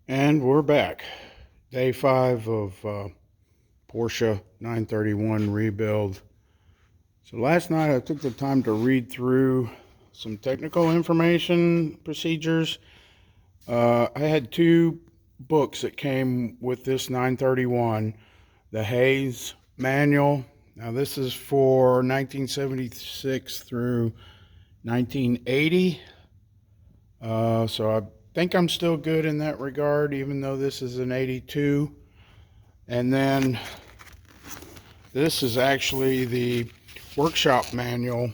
And we're back. Day 5 of Porsche 931 rebuild. So last night I took the time to read through some technical information procedures. I had two books that came with this 931. The Hayes Manual. Now this is for 1976 through 1980. So I think I'm still good in that regard, even though this is an 82. And then this is actually the workshop manual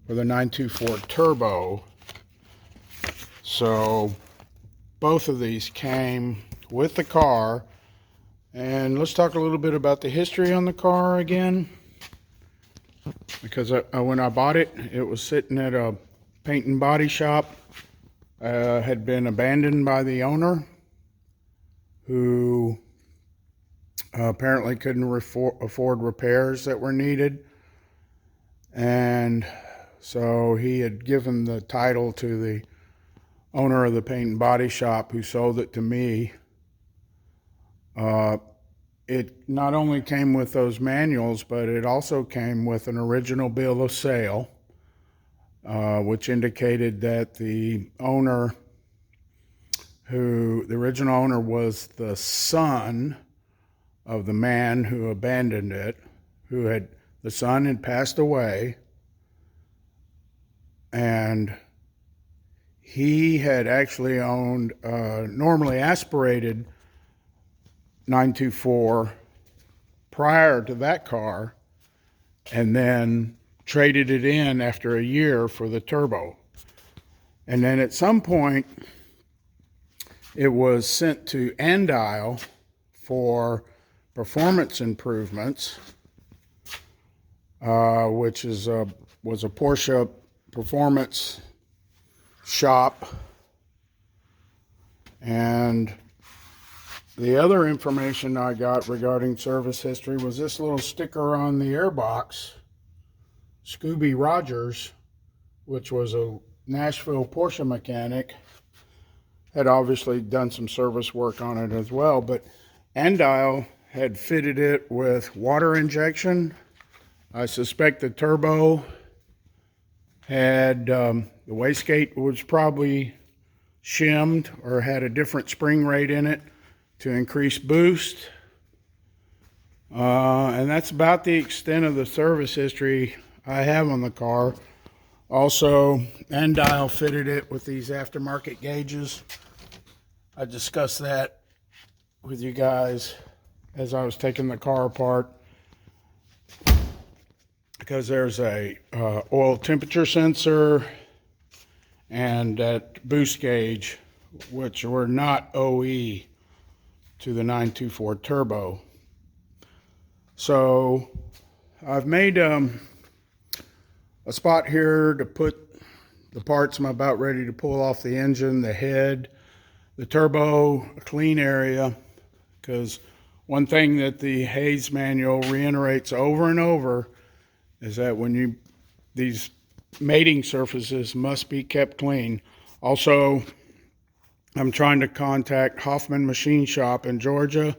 for the 924 Turbo. So both of these came with the car. And let's talk a little bit about the history on the car again. Because when I bought it, it was sitting at a paint and body shop. Had been abandoned by the owner, who apparently couldn't afford repairs that were needed. And so he had given the title to the owner of the paint and body shop, who sold it to me. It not only came with those manuals, but it also came with an original bill of sale, which indicated that the original owner was the son of the man who abandoned it, the son had passed away, and he had actually owned normally aspirated 924 prior to that car, and then traded it in after a year for the Turbo. And then at some point it was sent to Andile for performance improvements, which was a Porsche performance shop. And the other information I got regarding service history was this little sticker on the airbox. Scooby Rogers, which was a Nashville Porsche mechanic, had obviously done some service work on it as well, but Andile had fitted it with water injection. I suspect the Turbo had, the wastegate was probably shimmed or had a different spring rate in it to increase boost. And that's about the extent of the service history I have on the car. Also, Andile fitted it with these aftermarket gauges. I discussed that with you guys as I was taking the car apart, because there's a oil temperature sensor and that boost gauge, which were not OE to the 924 Turbo. So I've made a spot here to put the parts I'm about ready to pull off the engine, the head, the turbo, a clean area, because one thing that the Hayes manual reiterates over and over is that these mating surfaces must be kept clean. Also, I'm trying to contact Hoffman Machine Shop in Georgia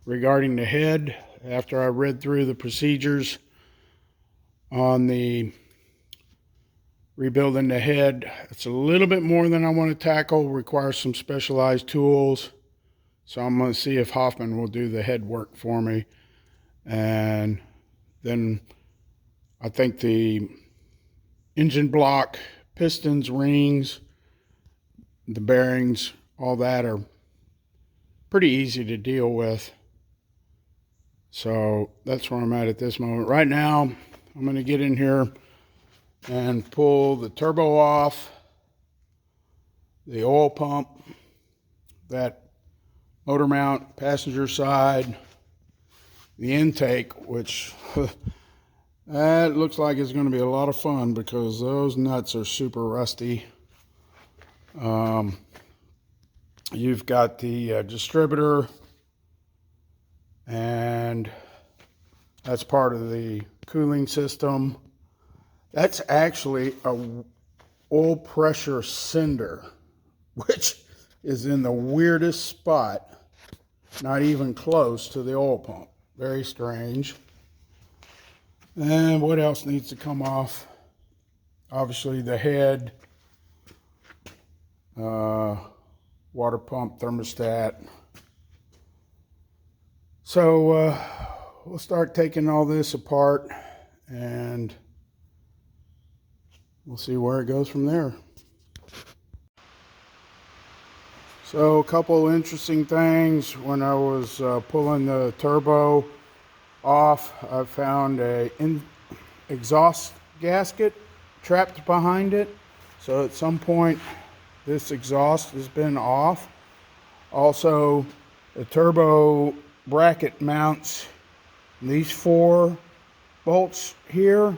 regarding the head. After I read through the procedures on the rebuilding the head, it's a little bit more than I want to tackle, requires some specialized tools. So I'm going to see if Hoffman will do the head work for me. And then I think the engine block, pistons, rings, the bearings, all that are pretty easy to deal with. So that's where I'm at this moment. Right now, I'm going to get in here and pull the turbo off, the oil pump, that motor mount, passenger side, the intake, which that looks like it's going to be a lot of fun because those nuts are super rusty. You've got the distributor, and that's part of the cooling system. That's actually a oil pressure sender, which is in the weirdest spot, not even close to the oil pump. Very strange. And what else needs to come off? Obviously the head, water pump, thermostat. So we'll start taking all this apart and we'll see where it goes from there. So a couple interesting things. When I was pulling the turbo off, I found a exhaust gasket trapped behind it. So at some point this exhaust has been off. Also, the turbo bracket mounts, these 4 bolts here,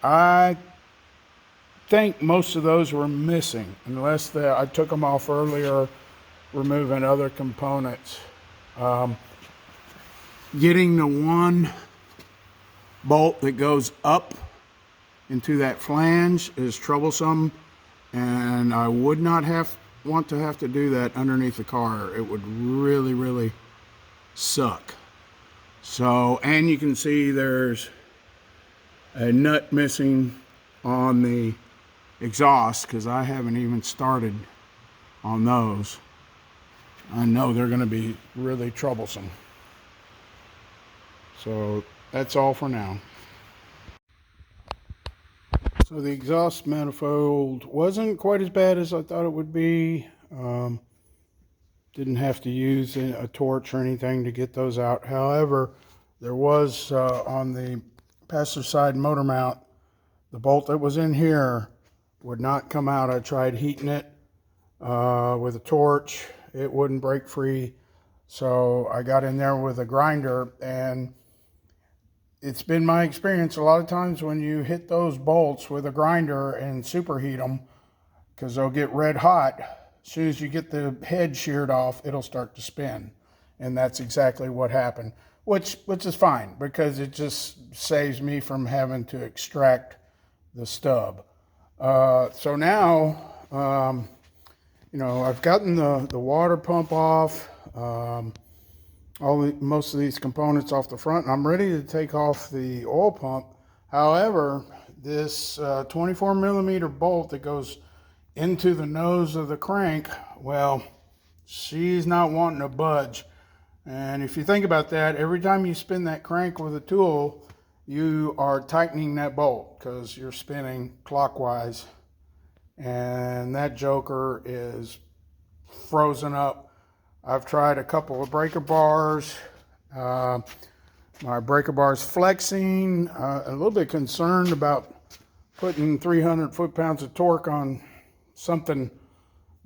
I think most of those were missing, unless I took them off earlier, removing other components. Getting the one bolt that goes up into that flange is troublesome, and I would not want to have to do that underneath the car. It would really, really suck. So, and you can see there's a nut missing on the exhaust because I haven't even started on those. I know they're going to be really troublesome. So that's all for now. So the exhaust manifold wasn't quite as bad as I thought it would be. Didn't have to use a torch or anything to get those out. However, there was on the passenger side motor mount, the bolt that was in here would not come out. I tried heating it with a torch. It wouldn't break free. So I got in there with a grinder, and it's been my experience a lot of times when you hit those bolts with a grinder and superheat them, because they'll get red hot, as soon as you get the head sheared off, it'll start to spin. And that's exactly what happened, which is fine, because it just saves me from having to extract the stub. So now, I've gotten the water pump off, most of these components off the front, and I'm ready to take off the oil pump. However, this 24 millimeter bolt that goes into the nose of the crank, well, she's not wanting to budge. And if you think about that, every time you spin that crank with a tool, you are tightening that bolt because you're spinning clockwise, and that joker is frozen up. I've tried a couple of breaker bars. My breaker bar's flexing. A little bit concerned about putting 300 foot-pounds of torque on something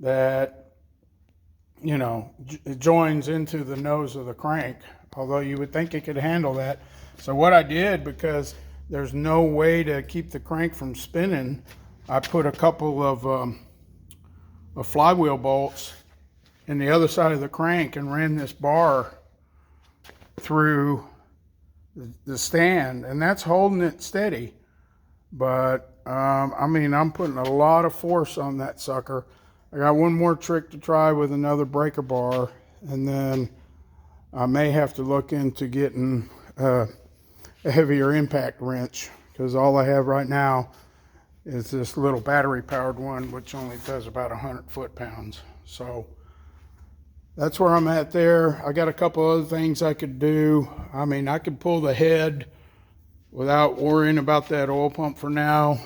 that, it joins into the nose of the crank, although you would think it could handle that. So what I did, because there's no way to keep the crank from spinning, I put a couple of flywheel bolts in the other side of the crank and ran this bar through the stand, and that's holding it steady. But I'm putting a lot of force on that sucker. I got one more trick to try with another breaker bar, and then I may have to look into getting a heavier impact wrench, because all I have right now is this little battery powered one, which only does about 100 foot-pounds. So that's where I'm at there. I got a couple other things I could do. I could pull the head without worrying about that oil pump for now.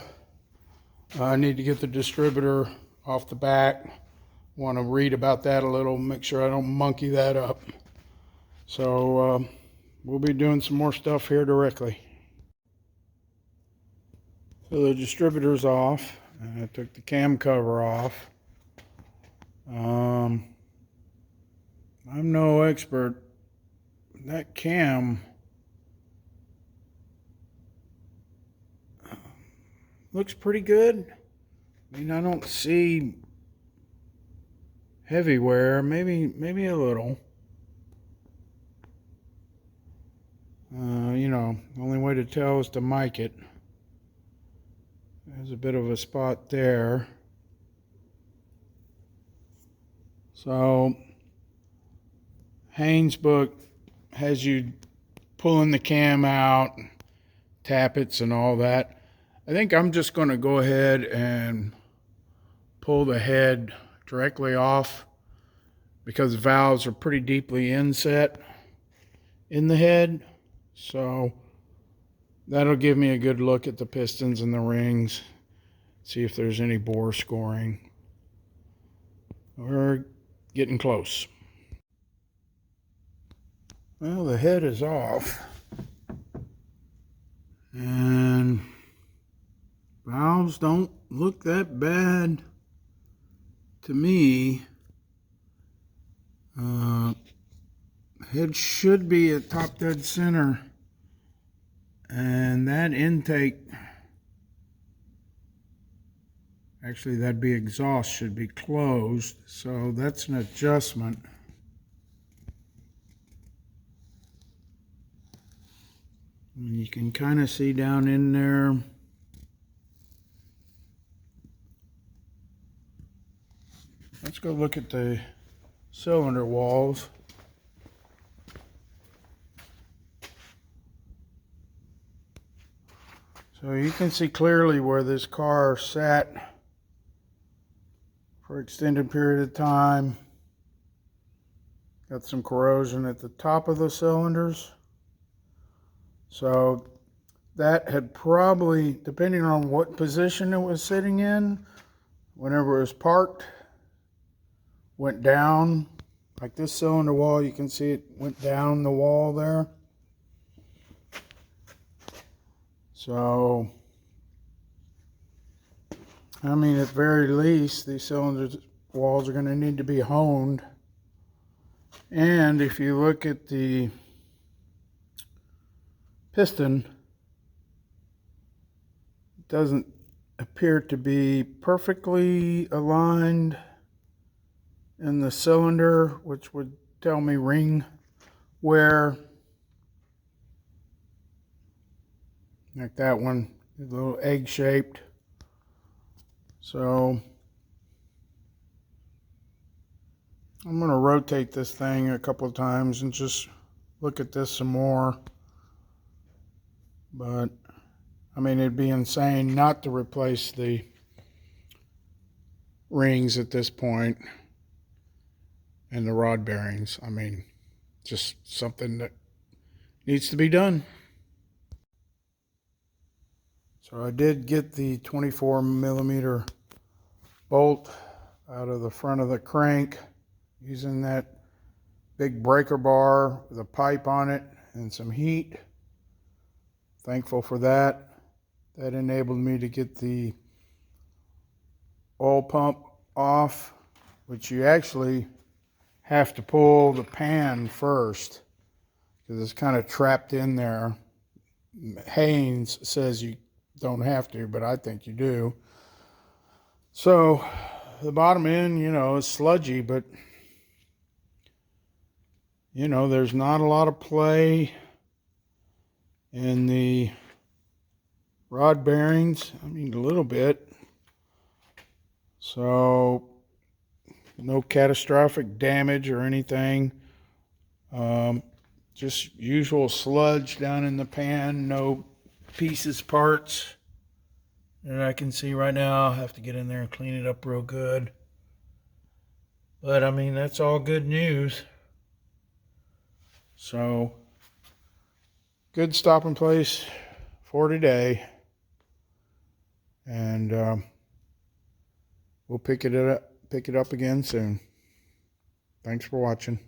I need to get the distributor off the back. Want to read about that a little, make sure I don't monkey that up. So we'll be doing some more stuff here directly. So the distributor's off, and I took the cam cover off. I'm no expert. That cam looks pretty good. I don't see heavy wear, maybe a little. The only way to tell is to mic it. There's a bit of a spot there. So Haynes book has you pulling the cam out, tappets and all that. I think I'm just going to go ahead and pull the head directly off because the valves are pretty deeply inset in the head. So that'll give me a good look at the pistons and the rings, see if there's any bore scoring. We're getting close. Well, the head is off. And valves don't look that bad to me. Head should be at top dead center. And that intake, actually that'd be exhaust, should be closed. So that's an adjustment. And you can kind of see down in there. Let's go look at the cylinder walls. So you can see clearly where this car sat for an extended period of time. Got some corrosion at the top of the cylinders. So that had probably, depending on what position it was sitting in, whenever it was parked, went down. Like this cylinder wall, you can see it went down the wall there. So, I mean, at very least, these cylinder walls are going to need to be honed. And if you look at the piston, it doesn't appear to be perfectly aligned in the cylinder, which would tell me ring wear. Like that one, a little egg-shaped. So I'm going to rotate this thing a couple of times and just look at this some more. But I mean, it'd be insane not to replace the rings at this point and the rod bearings. I mean, just something that needs to be done. So I did get the 24mm bolt out of the front of the crank using that big breaker bar with a pipe on it and some heat. Thankful for that. That enabled me to get the oil pump off, which you actually have to pull the pan first because it's kind of trapped in there. Haynes says you don't have to, but I think you do. So the bottom end, you know, is sludgy, but you know, there's not a lot of play in the rod bearings. I mean, a little bit. So no catastrophic damage or anything. Just usual sludge down in the pan, no pieces, parts that I can see right now. I'll have to get in there and clean it up real good. But I mean, that's all good news. So, good stopping place for today. And we'll pick it up again soon. Thanks for watching.